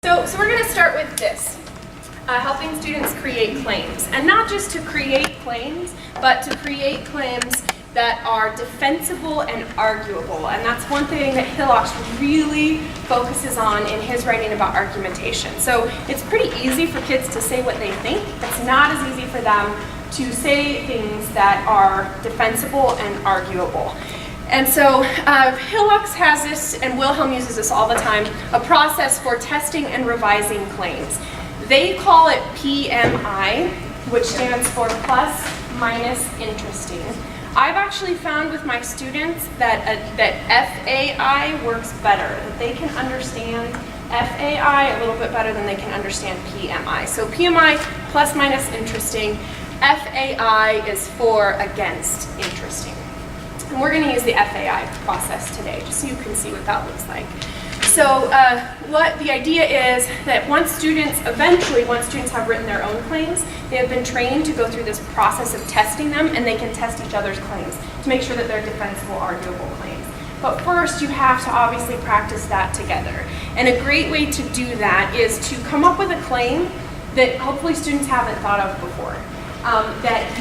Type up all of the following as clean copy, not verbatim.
So we're going to start with this, helping students create claims. And not just to create claims, but to create claims that are defensible and arguable. And that's one thing that Hillocks really focuses on in his writing about argumentation. So it's pretty easy for kids to say what they think. It's not as easy for them to say things that are defensible and arguable. And so Hillocks has this, and Wilhelm uses this all the time, a process for testing and revising claims. They call it PMI, which stands for plus, minus, interesting. I've actually found with my students that FAI works better, that they can understand FAI a little bit better than they can understand PMI. So PMI, plus, minus, interesting. FAI is for against, interesting. And we're going to use the FAI process today, just so you can see what that looks like. So what the idea is that once students have written their own claims, they have been trained to go through this process of testing them, and they can test each other's claims to make sure that they're defensible, arguable claims. But first, you have to obviously practice that together. And a great way to do that is to come up with a claim that hopefully students haven't thought of before. That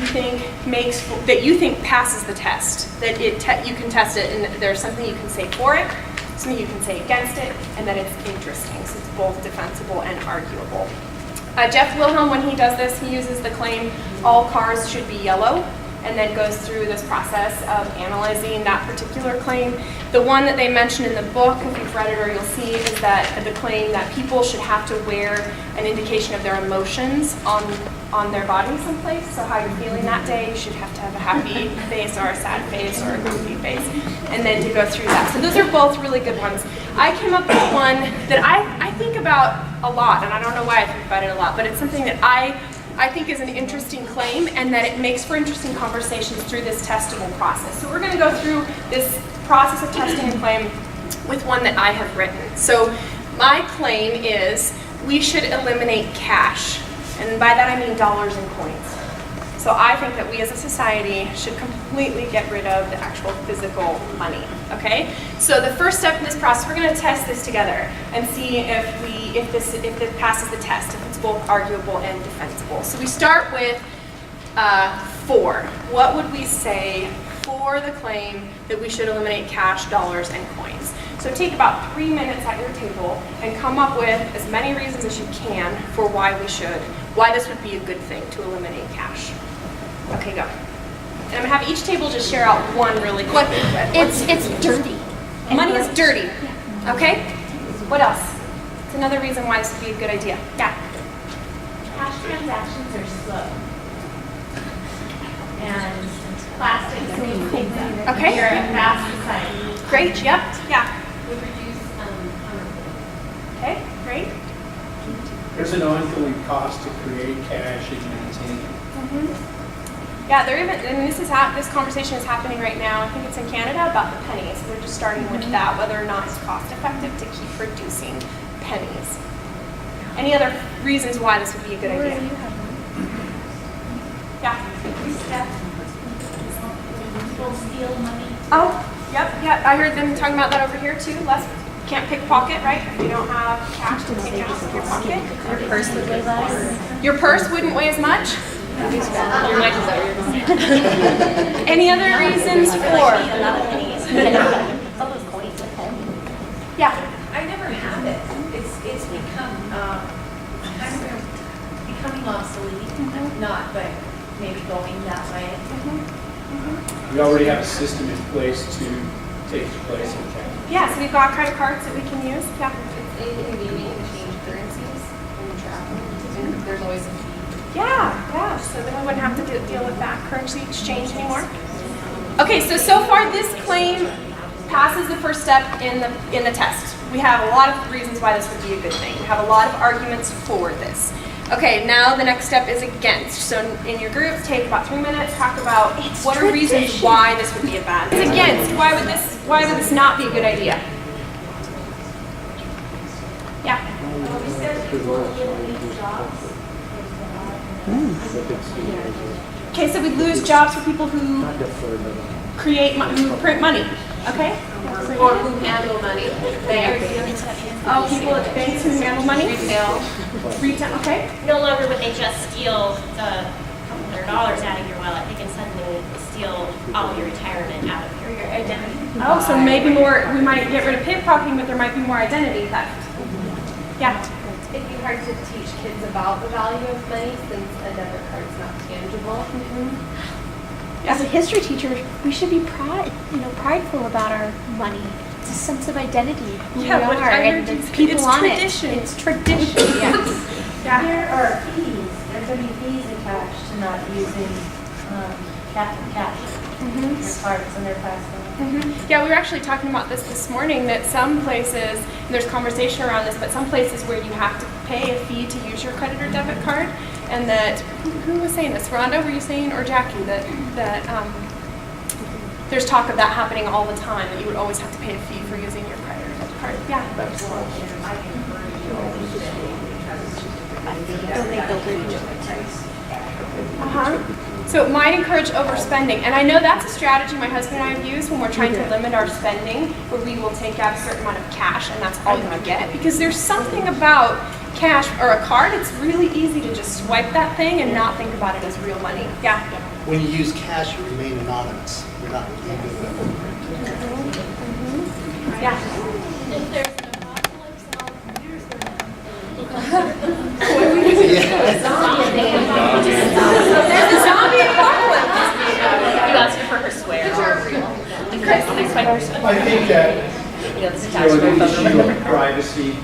you think passes the test, that you can test it, and there's something you can say for it, something you can say against it, and that it's interesting, so it's both defensible and arguable. Jeff Wilhelm, when he does this, he uses the claim, all cars should be yellow, and then goes through this process of analyzing that particular claim. The one that they mention in the book, if you've read it or you'll see, is that the claim that people should have to wear an indication of their emotions on their body someplace. So how you're feeling that day, you should have to have a happy face or a sad face or a goofy face, and then to go through that. So those are both really good ones. I came up with one that I think about a lot, and I don't know why I think about it a lot, but it's something that I think is an interesting claim, and that it makes for interesting conversations through this testable process. So we're going to go through this process of testing a claim with one that I have written. So my claim is we should eliminate cash, and by that I mean dollars and coins. So I think that we as a society should completely get rid of the actual physical money, okay? So the first step in this process, we're going to test this together and see if it passes the test, if it's both arguable and defensible. So we start with for. What would we say for the claim that we should eliminate cash, dollars, and coins? So take about 3 minutes at your table and come up with as many reasons as you can for why this would be a good thing to eliminate cash. Okay, go. And I'm going to have each table just share out one really quick. It's dirty. Money is dirty. Okay? What else? It's another reason why this would be a good idea. Yeah. Cash transactions are slow. And plastic is okay. You're a fast society. Great, yep. Yeah. Would reduce hunger. Okay, great. There's an ongoing cost to create cash and maintain it. Mm-hmm. Yeah, this conversation is happening right now. I think it's in Canada about the pennies. They're just starting with that, whether or not it's cost effective to keep producing pennies. Any other reasons why this would be a good idea? Yeah. People steal money. Oh, yep. I heard them talking about that over here too. Can't pickpocket, right? If you don't have cash to take out of your pocket. Your purse would weigh less. Your purse wouldn't weigh as much. Your mic is over. Any other reasons for? A lot of pennies. All those coins at home. Yeah. I never have it. It's become kind of becoming obsolete. Not, but maybe going that way. We already have a system in place to take the place of cash. Yeah, so we've got credit cards that we can use. Yeah. It's inconvenient to change currencies when you travel. And there's always a fee. Yeah. So then we wouldn't have to deal with that currency exchange anymore. Okay, so far this claim passes the first step in the test. We have a lot of reasons why this would be a good thing. We have a lot of arguments for this. Okay, now the next step is against. So in your groups, take about 3 minutes, talk about what are reasons why this would be a bad thing. It's against. Why would this not be a good idea? Yeah. We said people eliminate jobs. Okay, so we'd lose jobs for people who create, who print money, okay? Or who handle money. Oh, people at banks who handle money? Retail, okay? No longer would they just steal the couple $100 out of your wallet, they can suddenly steal all of your retirement out of your identity. Oh, so maybe more, we might get rid of pickpocketing, but there might be more identity theft. Yeah. It'd be hard to teach kids about the value of money since a debit card's not tangible. As a history teacher, we should be prideful about our money. It's a sense of identity, who Yeah, we what are, I and heard the you- people it's on tradition. it. It's tradition. Yes. Yeah. There are fees, there's going to be fees attached to not using cash, your cards and their password. Yeah, we were actually talking about this morning, that some places, and there's conversation around this, but some places where you have to pay a fee to use your credit or debit card, and that, who was saying this? Rhonda, were you saying, or Jackie, that there's talk of that happening all the time, that you would always have to pay a fee for using your credit or debit card? Yeah. So it might encourage overspending. And I know that's a strategy my husband and I have used when we're trying to limit our spending, where we will take out a certain amount of cash and that's all you get. Because there's something about cash or a card, it's really easy to just swipe that thing and not think about it as real money. Yeah. When you use cash, you remain anonymous. You're not leaving it. Yeah. If there's an apocalypse, all computers go down. There's a zombie apocalypse. You asked her for her swear. Chris, next one. I think that, You know, this is you know, the tax issue of privacy,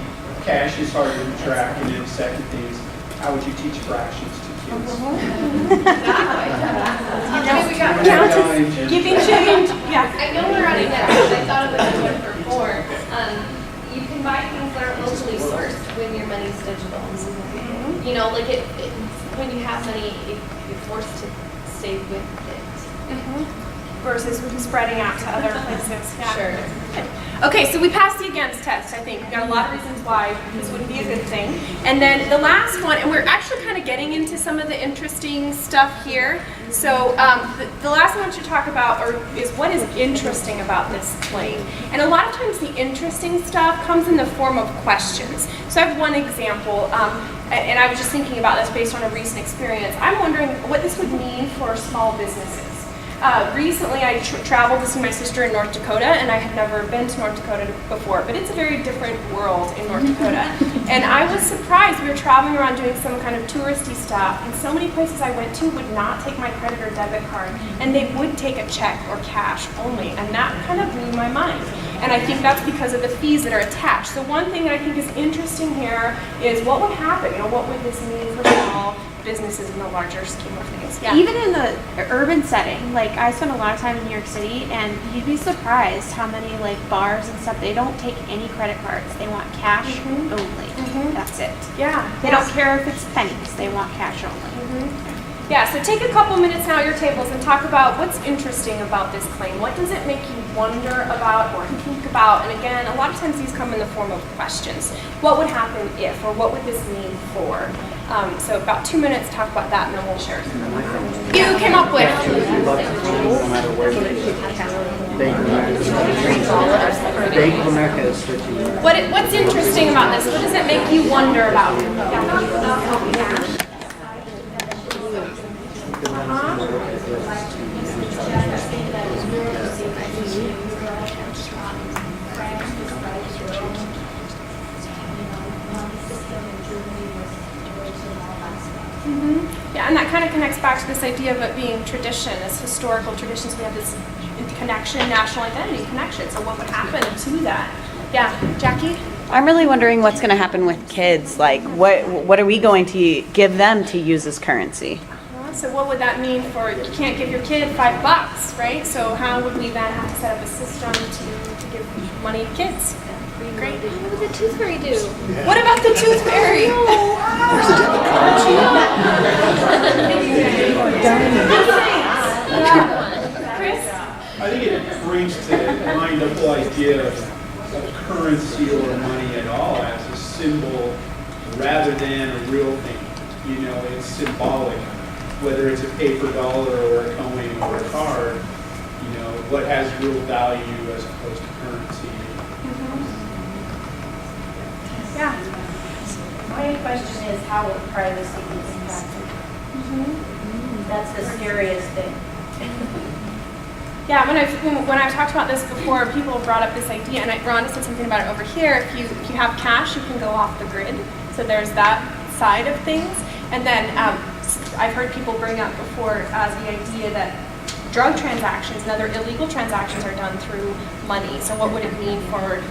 cash is harder to track, and then the second thing is, how would you teach fractions to kids? Giving change. Yeah. I know we're running out, but I thought of another one for 4. You can buy things that are locally sourced when your money's digital. You know, like when you have money, you're forced to stay with it. Versus spreading out to other places. Yeah. Sure. Okay, so we passed the against test, I think. We got a lot of reasons why this wouldn't be a good thing. And then the last one, and we're actually kind of getting into some of the interesting stuff here. So the last one I want you to talk about is what is interesting about this claim. And a lot of times the interesting stuff comes in the form of questions. So I have one example, and I was just thinking about this based on a recent experience. I'm wondering what this would mean for small businesses. Recently, I traveled to see my sister in North Dakota, and I had never been to North Dakota before, but it's a very different world in North Dakota. And I was surprised. We were traveling around doing some kind of touristy stuff, and so many places I went to would not take my credit or debit card, and they would take a check or cash only, and that kind of blew my mind. And I think that's because of the fees that are attached. So one thing that I think is interesting here is what would happen, what would this mean for small businesses in the larger scheme of things? Yeah. Even in the urban setting, like I spent a lot of time in New York City, and you'd be surprised how many like bars and stuff, they don't take any credit cards. They want cash only. That's it. Yeah. They don't care if it's pennies. They want cash only. Yeah, so take a couple minutes now at your tables and talk about what's interesting about this claim. What does it make you wonder about or think about? And again, a lot of times these come in the form of questions. What would happen if, or what would this mean for? So about 2 minutes, talk about that, and then we'll share some of them. You came up with. Bank of America is 13. What's interesting about this? What does it make you wonder about? Yeah, and that kind of connects back to this idea of it being tradition, this historical tradition. So we have this connection, national identity connection. So what would happen to that? Yeah, Jackie? I'm really wondering what's going to happen with kids. Like, what are we going to give them to use as currency? So what would that mean for, you can't give your kid $5, right? So how would we then have to set up a system to give money to kids? Pretty great. What would the tooth fairy do? What about the tooth fairy? There's a debit card Chris? I think it brings to mind the whole idea of currency or money at all as a symbol rather than a real thing. You know, it's symbolic. Whether it's a paper dollar or a coin or a card, you know, what has real value as opposed to currency. Yeah. My question is, how will privacy be impacted? That's the scariest thing. Yeah, when I've talked about this before, people have brought up this idea, and Rhonda said something about it over here. If you have cash, you can go off the grid. So there's that side of things. And then I've heard people bring up before the idea that drug transactions and other illegal transactions are done through money. So what would it mean for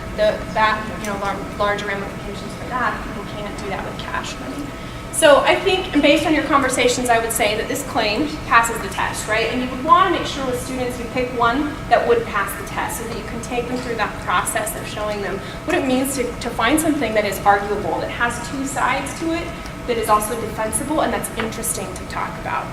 larger ramifications for that if people can't do that with cash money? So I think, based on your conversations, I would say that this claim passes the test, right? And you would want to make sure with students you pick one that would pass the test so that you can take them through that process of showing them what it means to find something that is arguable, that has two sides to it, that is also defensible, and that's interesting to talk about.